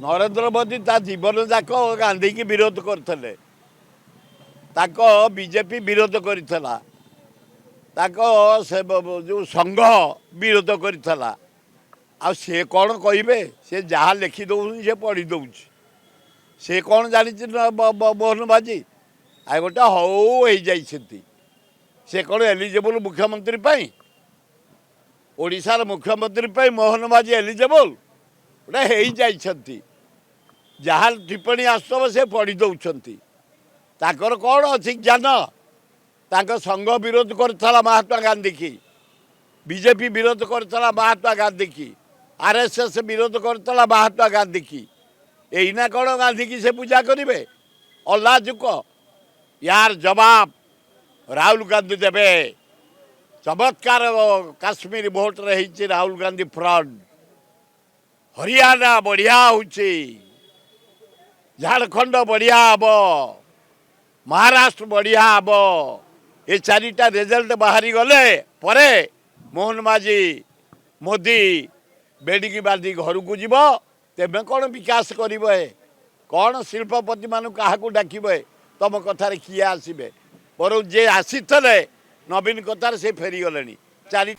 नरेंद्र मोदी ता जीवन जाक गांधी की विरोध करते बीजेपी विरोध करता जो संघ विरोध करता आ से कौन कहे से जहाँ लिखि दौन से पढ़ी दौर से कौन जानी मोहन बाजी आ गोटे हौ से कौन एलिजिबल मुख्यमंत्री ओडिशार मुख्यमंत्री मोहन बाजी एलिजिबल गोटे हो जहाँ टिप्पणी आसव से पढ़ी दौरान ताकर कौन अच्छी ज्ञान तांका संघ विरोध करता महात्मा गांधी की बीजेपी विरोध करता महात्मा गांधी की आरएसएस विरोध करता महात्मा गांधी की एना कौन गांधी की से पूजा करेंगे अल्लाजुक यार जवाब राहुल गांधी देवे चमत्कार काश्मीर भोट रही राहुल गांधी फ्रंट हरियाणा बढ़िया होची झारखंड बढ़िया हम महाराष्ट्र बढ़िया हम ये चारिटा रिजल्ट बाहरी गले परे मोहन माझी मोदी बेडिकी बांधी घर को जीव तेमे कौन विकास करे कौन शिल्पपति मान क्या डाकबे तुम कथार किए आसबे पर जे आसी नवीन कथार से फेरीगले चारि